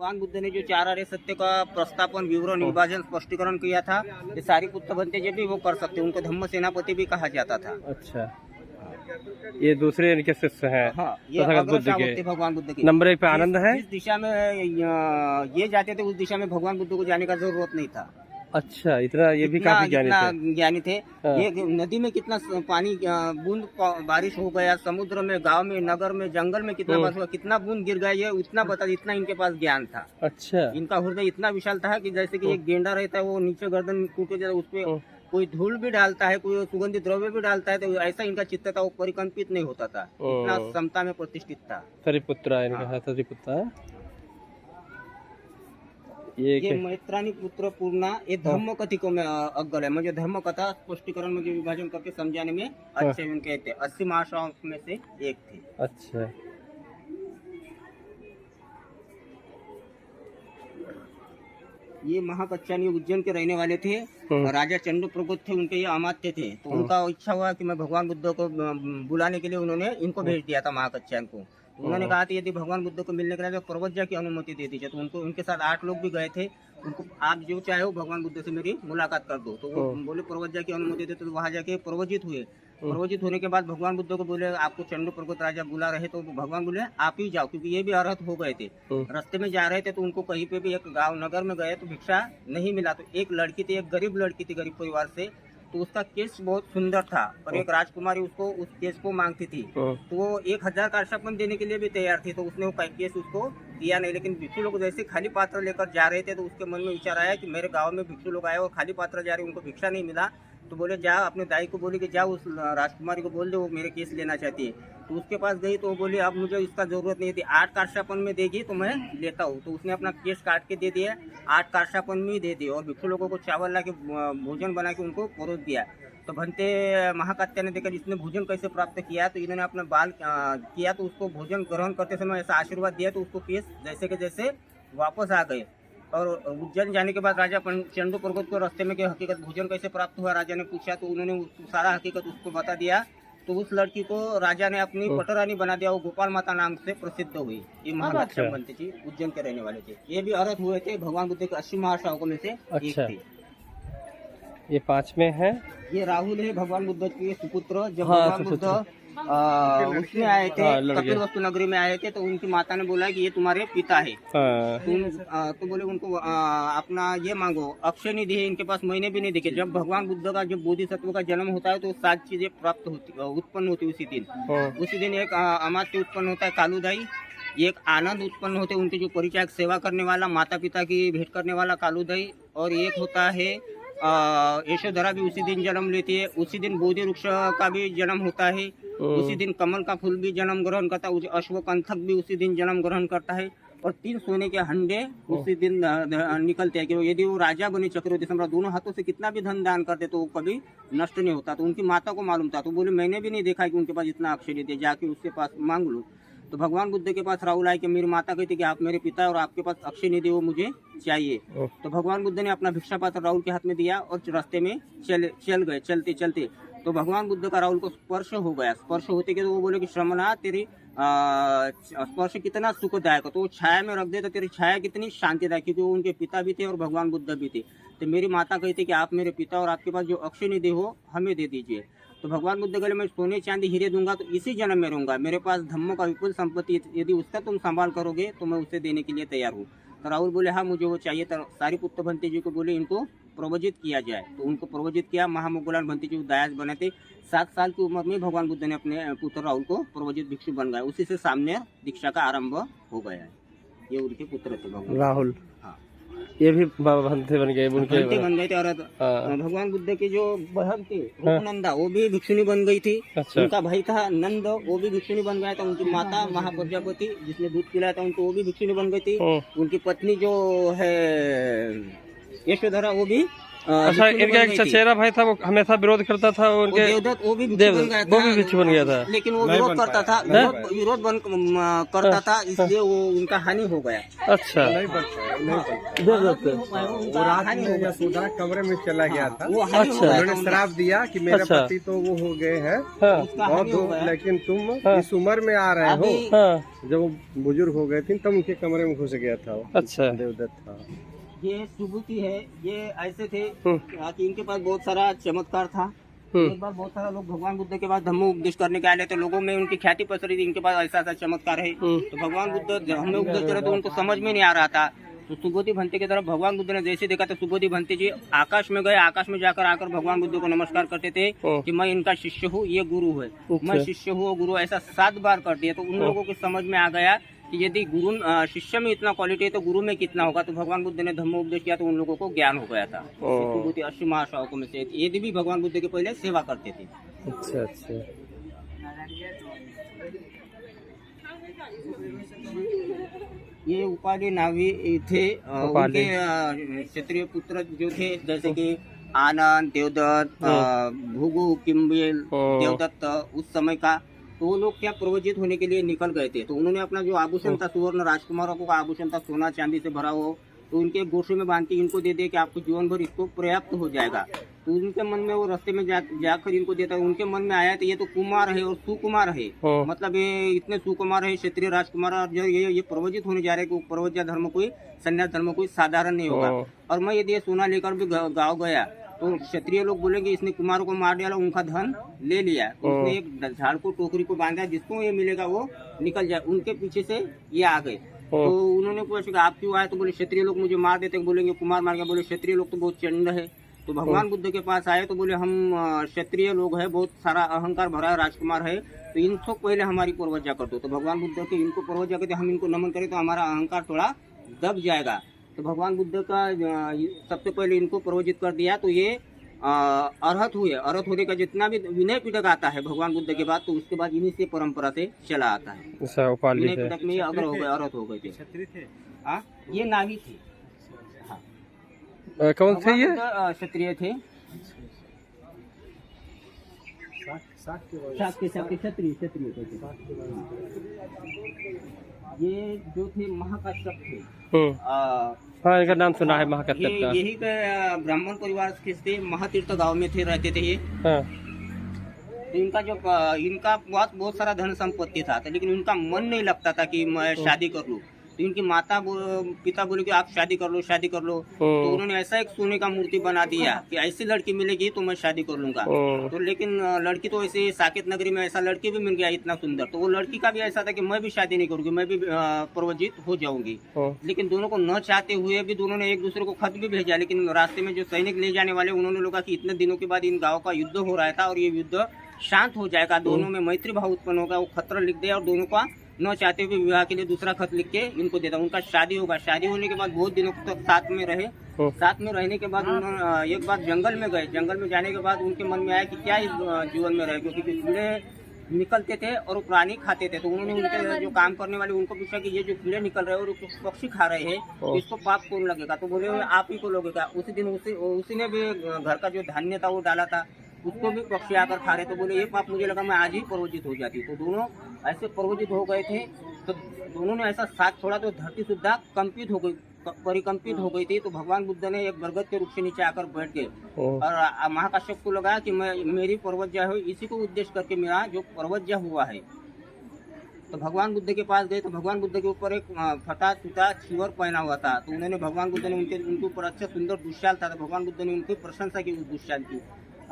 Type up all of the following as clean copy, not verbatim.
भगवान बुद्ध ने जो चार आर्य सत्य का प्रस्तापन विवरण विभाजन स्पष्टीकरण किया था, ये सारिपुत्र भंते जी भी वो कर सकते, उनको धम्म सेनापति भी कहा जाता था। अच्छा, ये दूसरे इनके शिष्य हैं। हाँ, ये तथागत बुद्ध अग्रश्रावक थे के। भगवान बुद्ध के। नंबर 1 पे आनंद है। जिस दिशा में ये जाते थे उस दिशा में भगवान बुद्ध को जाने का जरूरत नहीं था। अच्छा, इतना ये भी काफी ज्ञानी थे। ज्ञानी थे। हाँ। ये नदी में कितना पानी बूंद बारिश हो गया, समुद्र में, गांव में, नगर में, जंगल में कितना बारिश हुआ, कितना बूंद गिर गया, ये इतना बता, इतना इनके पास ज्ञान था। अच्छा, इनका हृदय इतना विशाल था कि जैसे कि एक गेंडा रहता है, वो नीचे गर्दन टूटे जाता है, उसपे कोई धूल भी डालता है, कोई सुगंधित द्रव्य भी डालता है, तो ऐसा इनका चित्त था, वो परिकंपित नहीं होता था, इतना समता में प्रतिष्ठित था। सरिपुत्र इनका सरिपुत्र। ये मैत्रानी पुत्र पूर्णा, ये धर्म कथिकों में अग्गल है, मुझे धर्म कथा स्पष्टीकरण में विभाजन करके समझाने में अच्छे उनके थे, 80 महाश्रावक में से एक थे। अच्छा, ये महाकच्छानी उज्जैन के रहने वाले थे, राजा चंद्र प्रगोत थे, उनके ये अमात्य थे। तो उनका इच्छा हुआ कि मैं भगवान बुद्ध को बुलाने के लिए उन्होंने इनको भेज दिया था महाकच्छान को। तो उन्होंने कहा था यदि भगवान बुद्ध को मिलने के लिए तो प्रवज्जा की अनुमति दे दीजिए। तो उनको, उनके साथ 8 लोग भी गए थे। उनको आप जो चाहे हो भगवान बुद्ध से मेरी मुलाकात कर दो। तो वो बोले प्रवज्जा की अनुमति देते, तो वहां जाके प्रवजित हुए। प्रवजित होने के बाद भगवान बुद्ध को बोले आपको चंद्र प्रगोत राजा बुला रहे, तो भगवान बोले आप ही जाओ, क्योंकि ये भी अर्हत हो गए थे। रास्ते में जा रहे थे तो उनको कहीं पे भी एक गांव नगर में गए तो भिक्षा नहीं मिला। तो एक लड़की थी, एक गरीब लड़की थी, गरीब परिवार से, तो उसका केस बहुत सुंदर था और एक राजकुमारी उसको उस केस को मांगती थी। तो वो 1000 कार्षापन देने के लिए भी तैयार थी। तो उसने वो केस उसको दिया नहीं। लेकिन भिक्षु लोग जैसे खाली पात्र लेकर जा रहे थे तो उसके मन में विचार आया कि मेरे गांव में भिक्षु लोग आए और खाली पात्र जा रहे, उनको भिक्षा नहीं मिला। तो बोले जा, अपने दाई को बोले कि जा उस राजकुमारी को बोल दो वो मेरे केस लेना चाहती है। तो उसके पास गई तो वो बोली अब मुझे इसका जरूरत नहीं थी, 8 कार्षापन में देगी तो मैं लेता हूँ। तो उसने अपना केस काट के दे दिया, 8 कार्षापन में ही दे दिया और भिक्षु लोगों को चावल ला के भोजन बना के उनको परोस दिया। तो भंते महाकात्या ने देखा इसने भोजन कैसे प्राप्त किया, तो इन्होंने अपना बाल किया, तो उसको भोजन ग्रहण करते समय ऐसा आशीर्वाद दिया, तो उसको केस जैसे के जैसे वापस आ गए। और उज्जैन जाने के बाद राजा चंद्र प्रगोत को रास्ते में हकीकत भोजन कैसे प्राप्त हुआ राजा ने पूछा, तो उन्होंने सारा हकीकत उसको बता दिया। तो उस लड़की को राजा ने अपनी पटरानी बना दिया, वो गोपाल माता नाम से प्रसिद्ध हुई। ये महाकात्या बनते थे, उज्जैन के रहने वाले थे। ये भी अर्हत हुए थे, भगवान बुद्ध के 80 महाश्रावकों में से एक थे। ये 5 में है। ये राहुल है, भगवान बुद्ध के सुपुत्र। जब भगवान बुद्ध उसमें आए थे, कपिलवस्तु नगरी में आए थे, तो उनकी माता ने बोला कि ये तुम्हारे पिता है। तो बोले उनको अपना ये मांगो, अक्षय निधि है, इनके पास महीने भी नहीं दिखे। जब भगवान बुद्ध का जब बोधिसत्व का जन्म होता है तो 7 चीजें प्राप्त होती, उत्पन्न होती उसी दिन। उसी दिन एक अमात्य उत्पन्न होता है कालूदाई, एक आनंद उत्पन्न होते उनके जो परिचायक सेवा करने वाला, माता पिता की भेंट करने वाला कालूदाई, और एक होता है यशोधरा भी उसी दिन जन्म लेती है। उसी दिन बोधि वृक्ष का भी जन्म होता है। उसी दिन कमल का फूल भी जन्म ग्रहण करता है। अश्वकंथक भी उसी दिन जन्म ग्रहण करता है। और 3 सोने के हंडे उसी दिन निकलते हैं कि यदि वो राजा बने, चक्रवर्ती सम्राट, दोनों हाथों से कितना भी धन दान करते तो वो कभी नष्ट नहीं होता। तो उनकी माता को मालूम था, तो बोले मैंने भी नहीं देखा कि उनके पास इतना अक्षय निधि, जाके उसके पास मांग लो। तो भगवान बुद्ध के पास राहुल आए कि मेरी माता कहती कि आप मेरे पिता और आपके पास अक्षय निधि वो मुझे चाहिए। तो भगवान बुद्ध ने अपना भिक्षा पात्र राहुल के हाथ में दिया और रास्ते में चल गए। चलते चलते तो भगवान बुद्ध का राहुल को स्पर्श हो गया। स्पर्श होते के तो वो बोले कि श्रमणा तेरी स्पर्श कितना सुखदायक, तो वो छाया में रख दे तो तेरी छाया कितनी शांतिदायक, क्योंकि वो उनके पिता भी थे और भगवान बुद्ध भी थे। तो मेरी माता कहती कि आप मेरे पिता और आपके पास जो अक्षय निधि हो हमें दे दीजिए। तो भगवान बुद्ध कहले मैं सोने चांदी हीरे दूंगा तो इसी जन्म में रहूंगा, मेरे पास धम्मों का विपुल संपत्ति, यदि उसका तुम संभाल करोगे तो मैं उसे देने के लिए तैयार हूँ। तो राहुल बोले हाँ मुझे वो चाहिए। तो सारिपुत्र भंते जी को बोले इनको प्रवजित किया जाए। तो उनको प्रवजित किया। महामोगलान भंते जी दायास बने थे। 7 साल की उम्र में भगवान बुद्ध ने अपने पुत्र राहुल को प्रवजित भिक्षु बन गए। उसी से सामने दीक्षा का आरंभ हो गया है। ये उनके पुत्र थे भगवान राहुल। हाँ, ये भी भंते बन गए, भंते बन गए थे। और भगवान बुद्ध की जो बहन थी रूपनंदा, वो भी भिक्षुणी बन गई थी। उनका भाई था नंद, वो भी भिक्षुणी बन गया था। उनकी माता महाप्रजापति जिसने दूध पिलाया था उनको, वो भी भिक्षुणी बन गई थी। उनकी पत्नी जो है यशोधरा, वो भी अच्छा, इनका एक चचेरा भाई था, वो हमेशा विरोध करता था उनके। देवदत्त वो भी भिक्षु बन गया था, वो भी भिक्षु बन गया था, लेकिन वो विरोध करता था, विरोध करता था, इसलिए वो उनका हानि हो गया। अच्छा, यशोदा कमरे में चला गया था। वो हानि हो गया उन्होंने श्राप दिया कि मेरे पति तो वो हो गए हैं बहुत हो, लेकिन तुम इस उम्र में आ रहे हो। जब वो बुजुर्ग हो गए थे तब उनके कमरे में घुस गया था वो। अच्छा, देवदत्त था। ये सुबुति है, ये ऐसे थे कि इनके पास बहुत सारा चमत्कार था। एक बार बहुत सारा लोग भगवान बुद्ध के पास धम्म उपदेश करने के आए थे, लोगों में उनकी ख्याति पसरी थी, इनके पास ऐसा ऐसा चमत्कार है। तो भगवान बुद्ध धम्म उपदेश करे तो उनको समझ में नहीं आ रहा था। तो सुबोधि भंते की तरफ भगवान बुद्ध ने जैसे देखा तो सुबोधि भंते जी आकाश में गए, आकाश में जाकर आकर भगवान बुद्ध को नमस्कार करते थे कि मैं इनका शिष्य हूँ, ये गुरु है, मैं शिष्य हूँ, गुरु, ऐसा 7 बार कर दिया। तो उन लोगों को समझ में आ गया कि यदि गुरु शिष्य में इतना क्वालिटी है तो गुरु में कितना होगा। तो भगवान बुद्ध ने धम्म उपदेश किया तो उन लोगों को ज्ञान हो गया था। सुबोधि 80 महाश्रावकों में से ये भी भगवान बुद्ध के पहले सेवा करते थे। अच्छा अच्छा, ये उपाधि नावी थे, उनके क्षत्रिय पुत्र जो थे जैसे कि आनंद, देवदत्त, भृगु, किम्बिल, देवदत्त उस समय का। तो वो लोग क्या प्रवजित होने के लिए निकल गए थे। तो उन्होंने अपना जो आभूषण था, सुवर्ण राजकुमारों का आभूषण था, सोना चांदी से भरा हो, तो उनके गोशे में बांध के इनको दे दे कि आपको जीवन भर इसको पर्याप्त हो जाएगा। तो उनके मन में वो रास्ते में जाकर इनको देता, उनके मन में आया तो ये तो कुमार है और सुकुमार है, मतलब ये इतने सुकुमार है, क्षत्रिय राजकुमार, और जो ये प्रवजित होने जा रहे हैं कि प्रवज्य धर्म कोई, संन्यास धर्म कोई साधारण नहीं होगा। और मैं यदि ये सोना लेकर भी गाँव गया तो क्षत्रिय लोग बोलेंगे इसने कुमारों को मार दिया, उनका धन ले लिया। उसने एक झाड़ को, टोकरी को बांधा, जिसको ये मिलेगा वो निकल जाए। उनके पीछे से ये आ गए। तो उन्होंने पूछा आप क्यों आए? तो बोले क्षत्रिय लोग मुझे मार देते, बोलेंगे कुमार मार गया। बोले क्षत्रिय लोग तो बहुत चंड है। तो भगवान बुद्ध के पास आए तो बोले हम क्षत्रिय लोग है, बहुत सारा अहंकार भरा राजकुमार है, तो इनको पहले हमारी पूर्वजा कर दो। तो भगवान बुद्ध के इनको पूर्वजा कहते, हम इनको नमन करें तो हमारा अहंकार थोड़ा दब जाएगा। तो भगवान बुद्ध का सबसे पहले इनको प्रवजित कर दिया। तो ये अर्हत हुए। अर्हत होने का जितना भी विनय पिटक आता है भगवान बुद्ध के बाद, तो उसके बाद इन्हीं से परंपरा से चला आता है। विनय पिटक में ये अग्र हो गए, अर्हत हो गए थे। ये नावी थे। कौन थे ये? क्षत्रिय थे, क्षत्रिय। ये जो थे महाकाश्यप थे। हाँ, इनका नाम सुना है महाकाश्यप का। यही ब्राह्मण परिवार के थे, महातीर्थ गांव में थे, रहते थे ये। तो इनका बहुत सारा धन संपत्ति था, लेकिन उनका मन नहीं लगता था कि मैं शादी कर लूं। तो इनकी पिता बोले कि आप शादी कर लो, शादी कर लो। तो उन्होंने ऐसा एक सोने का मूर्ति बना दिया कि ऐसी लड़की मिलेगी तो मैं शादी कर लूंगा। तो लेकिन लड़की तो ऐसे साकेत नगरी में ऐसा लड़की भी मिल गया इतना सुंदर। तो वो लड़की का भी ऐसा था कि मैं भी शादी नहीं करूंगी, मैं भी प्रवजित हो जाऊंगी। लेकिन दोनों को न चाहते हुए भी दोनों ने एक दूसरे को खत भी भेजा। लेकिन रास्ते में जो सैनिक ले जाने वाले, उन्होंने लोग कि इतने दिनों के बाद इन गाँव का युद्ध हो रहा था और ये युद्ध शांत हो जाएगा, दोनों में मैत्री भाव उत्पन्न होगा। वो खतरा लिख दिया और दोनों का न चाहते हुए विवाह के लिए दूसरा खत लिख के इनको देता। उनका शादी होगा। शादी होने के बाद बहुत दिनों तक साथ में रहे। साथ में रहने के बाद उन्होंने एक बार जंगल में गए। जंगल में जाने के बाद उनके मन में आया कि क्या इस जीवन में रहे, क्योंकि कीड़े निकलते थे और प्राणी खाते थे। तो उन्होंने उनके जो काम करने वाले उनको पूछा कि ये जो कीड़े निकल रहे हैं और पक्षी खा रहे हैं, तो इसको पाप कौन लगेगा? तो बोले आप ही को लगेगा। उसी दिन उसी ने भी घर का जो धान्य था वो डाला था, उसको भी पक्षी आकर खा रहे। तो बोले ये पाप मुझे लगा मैं आज ही प्रवजित हो जाती। तो दोनों ऐसे प्रवजित हो गए थे। तो दोनों ने ऐसा साथ छोड़ा तो धरती सुद्धा कंपित हो गई, परिकंपित हो गई थी। तो भगवान बुद्ध ने एक बरगद के वृक्ष के नीचे आकर बैठ गए और महाकाश्यप को लगा कि मेरी प्रवज्या है, इसी को उद्देश्य करके मेरा जो प्रवज्या हुआ है। तो भगवान बुद्ध के पास गए तो भगवान बुद्ध के ऊपर एक फटा टूटा चिवर पहना हुआ था। तो उन्होंने भगवान बुद्ध ने उनके ऊपर अच्छा सुंदर दुश्शाल था। तो भगवान बुद्ध ने उनकी प्रशंसा की उस दुश्शाल की,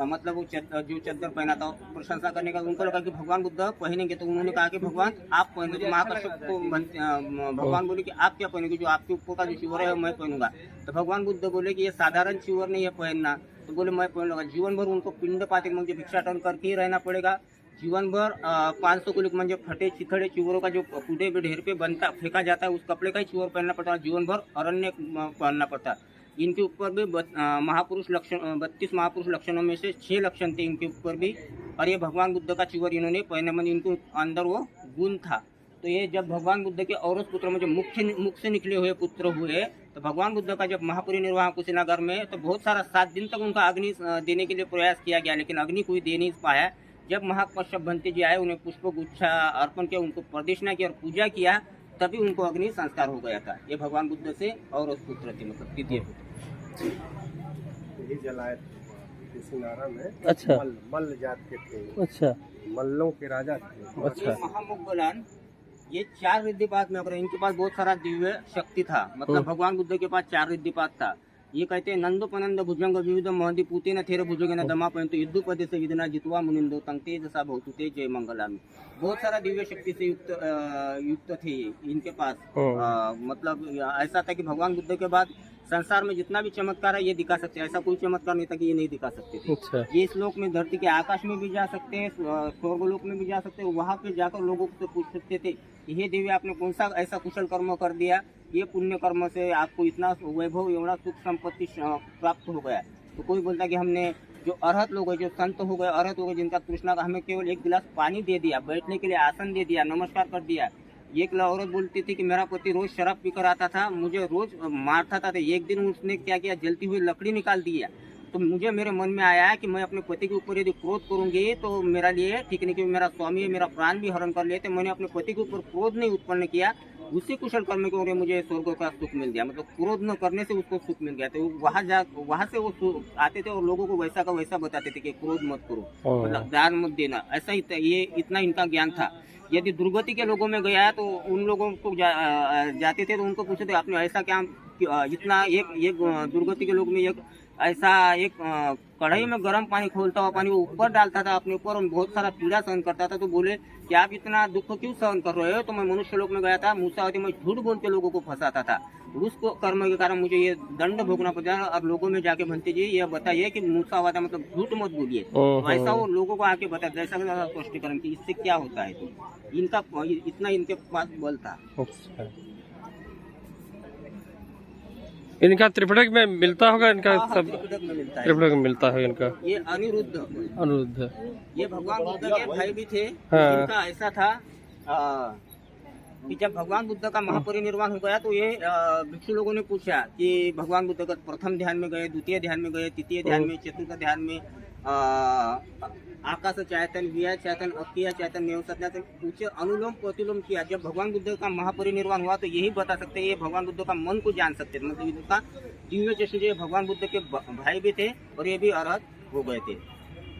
मतलब वो जो चद्दर पहना था प्रशंसा करने का। उनको लगा कि भगवान बुद्ध पहनेंगे। तो उन्होंने कहा कि भगवान आप पहने। तो महाकाश्यप को भगवान बोले कि आप क्या पहनेंगे? जो आपके ऊपर का जो चिवर है मैं पहनूंगा। तो भगवान बुद्ध बोले कि ये साधारण चिवर नहीं है पहनना। तो बोले मैं पहन लूंगा। जीवन भर उनको पिंड पाते म्हणजे भिक्षाटन करके ही रहना पड़ेगा। जीवन भर 500 किलो म्हणजे फटे चिथड़े चिवरों का जो कूड़े पे ढेर पे बनता फेंका जाता है, उस कपड़े का ही चिवर पहनना पड़ता है। जीवन भर अरण्य पहनना पड़ता है। इनके ऊपर भी 32 महापुरुष लक्षणों में से 6 लक्षण थे इनके ऊपर भी। और ये भगवान बुद्ध का चिवर इन्होंने पहने, मतलब इनको अंदर वो गुण था। तो ये जब भगवान बुद्ध के औरस पुत्र में जो मुख से निकले हुए पुत्र हुए, तो तो भगवान बुद्ध का जब महापरिनिर्वाण कुशीनगर में, तो बहुत सारा 7 दिन तक उनका अग्नि देने के लिए प्रयास किया गया, लेकिन अग्नि कोई दे नहीं पाया। जब महाकश्यप भंते जी आए, उन्हें पुष्प गुच्छा अर्पण किया, उनको प्रदक्षिणा की और पूजा किया, तभी उनको अग्नि संस्कार हो गया था। ये भगवान बुद्ध से और उस पुत्र थे, मतलब द्वितीय पुत्र यही जलाए कुशीनगर में। अच्छा। मल्ल जात के थे। अच्छा। मल्लों के राजा थे। अच्छा। महामुगलान ये 4 रिद्धिपात में, अगर इनके पास बहुत सारा दिव्य शक्ति था, मतलब भगवान बुद्ध के पास 4 रिद्धिपात था। ये कहते हैं नंदोपनंद भुजंग विविध महंदी पूते न थेर भुजंग न दमा परंतु युद्धपदे से विदना जितवा मुनिंदो तंग जैसा बहुत तेज जय मंगलामी। बहुत सारा दिव्य शक्ति से युक्त थे इनके पास। मतलब ऐसा था कि भगवान बुद्ध के बाद संसार में जितना भी चमत्कार है ये दिखा सकते हैं, ऐसा कोई चमत्कार नहीं था कि ये नहीं दिखा सकते थे। अच्छा। ये इस लोक में धरती के आकाश में भी जा सकते हैं, स्वर्गलोक में भी जा सकते हैं, वहाँ पे जाकर लोगों से पूछ सकते थे ये देवी आपने कौन सा ऐसा कुशल कर्म कर दिया, ये पुण्य कर्म से आपको इतना वैभव, एवं सुख संपत्ति प्राप्त हो गया। तो कोई बोलता कि हमने जो अरहत लोग हैं, जो संत हो गए, अरहत हो गए, जिनका तृष्णा का हमें केवल 1 गिलास पानी दे दिया, बैठने के लिए आसन दे दिया, नमस्कार कर दिया। एक औरत बोलती थी कि मेरा पति रोज शराब पीकर आता था, मुझे रोज मारता था। तो एक दिन उसने क्या किया, जलती हुई लकड़ी निकाल दिया। तो मुझे मेरे मन में आया कि मैं अपने पति के ऊपर यदि क्रोध करूंगी तो मेरा लिए ठीक नहीं, क्योंकि मेरा स्वामी है, मेरा प्राण भी हरण कर लेते। मैंने अपने पति के ऊपर क्रोध नहीं उत्पन्न किया, उसी कुशल कर्म के मुझे स्वर्ग का सुख मिल गया। मतलब क्रोध न करने से उसको सुख मिल गया। तो वहाँ से वो आते थे और लोगों को वैसा का वैसा बताते थे कि क्रोध मत करो, मतलब दान मत देना, ऐसा ही ये इतना इनका ज्ञान था। यदि दुर्गति के लोगों में गया तो उन लोगों को जाते थे तो उनको पूछते थे आपने ऐसा क्या इतना एक दुर्गति के लोग में एक ऐसा एक कढ़ाई में गर्म पानी खोलता हुआ पानी वो ऊपर डालता था अपने ऊपर और बहुत सारा पीड़ा सहन करता था। तो बोले कि आप इतना दुख क्यों सहन कर रहे हो? तो मैं मनुष्य लोक में गया था, मूसावती में झूठ बोल के लोगों को फंसाता था, उसको कर्म के कारण मुझे ये दंड भोगना पड़ा। और लोगों में जाके भंते जी ये बताइए कि मूसावता मतलब झूठ मत बोलिए। तो ऐसा वो लोगों को आके बताया, ऐसा स्पष्टीकरण कि इससे क्या होता है। तो इनका इतना इनके पास बल था। इनका त्रिपिटक में मिलता होगा, इनका सब त्रिपिटक में मिलता है, त्रिपिटक में मिलता है इनका। ये अनिरुद्ध ये भगवान बुद्ध के भाई भी थे। इनका ऐसा था कि जब भगवान बुद्ध का महापरिनिर्वाण हो गया तो ये भिक्षु लोगों ने पूछा कि भगवान बुद्ध का प्रथम ध्यान में गए, द्वितीय ध्यान में गए, तृतीय ध्यान में, चतुर्थ ध्यान में, आकाश चैतन, विया चैतन, अक्रिया चैतन, नेवसत्यातन पूछे, अनुलोम प्रतिलोम किया। जब भगवान बुद्ध का महापरिनिर्वाण हुआ तो यही बता सकते हैं, ये भगवान बुद्ध का मन को जान सकते थे। मतलब इनका दिव्य चक्षु भगवान बुद्ध के भाई भी थे और ये भी अरहत हो गए थे।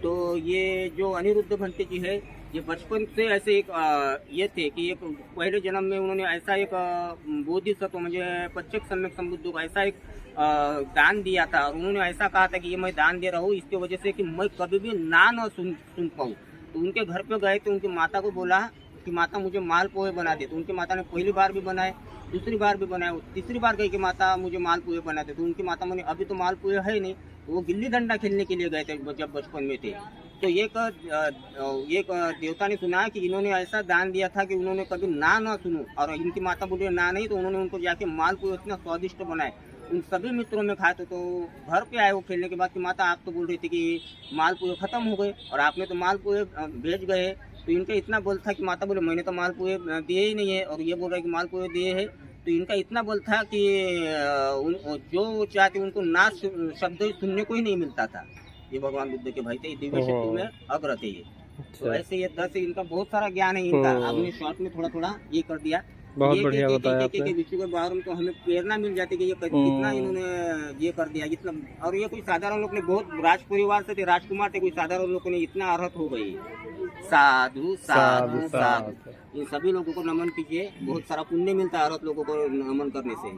तो ये जो अनिरुद्ध भंते जी है, ये बचपन से ऐसे एक ये थे कि एक पहले जन्म में उन्होंने ऐसा एक बोधिसत्व म्हणजे प्रत्यक्ष सम्यक संबुद्ध को ऐसा एक दान दिया था। और उन्होंने ऐसा कहा था कि ये मैं दान दे रहा हूँ इसकी वजह से कि मैं कभी भी ना न सुन पाऊँ। तो उनके घर पे गए तो उनकी माता को बोला कि माता मुझे मालपुए बना दे। तो उनकी माता ने पहली बार भी बनाए, दूसरी बार भी बनाए, तीसरी बार गई कि माता मुझे मालपुए बना दे। तो उनकी माता ने अभी तो मालपुए है नहीं, तो वो गिल्ली डंडा खेलने के लिए गए थे जब बचपन में थे। तो एक देवता ने सुना कि इन्होंने ऐसा दान दिया था कि उन्होंने कभी ना न सुनो। और इनकी माता बोली ना नहीं, तो उन्होंने उनको जाके मालपुए इतना स्वादिष्ट बनाए, उन सभी मित्रों में खाए। तो घर पे आए वो खेलने के बाद कि माता आप तो बोल रही थी कि मालपुए खत्म हो गए और आपने तो मालपुए भेज गए। तो इनका इतना बल था कि माता बोले मैंने तो मालपुए दिए ही नहीं है, और ये बोल रहा है कि मालपुए दिए है। तो इनका इतना बल था कि जो चाहते उनको ना शब्द सुनने को ही नहीं मिलता था। ये भगवान बुद्ध के भाई थे, दिव्य शक्ति में अग्र थे ये। तो ऐसे ये 10 इनका बहुत सारा ज्ञान है इनका। हमने शॉर्ट में थोड़ा थोड़ा ये कर दिया। बहुत बढ़िया बताया आपने। विश्व के बारे में तो हमें प्रेरणा मिल जाती है कि ये कितना इन्होंने ये कर दिया इतना। और ये कोई साधारण लोग ने, बहुत राज परिवार से थे, राजकुमार थे, कोई साधारण लोगों ने इतना अर्हत हो गई। साधु साधु साधु इन सभी लोगों को नमन कीजिए, बहुत सारा पुण्य मिलता है अर्हत लोगों को नमन करने से।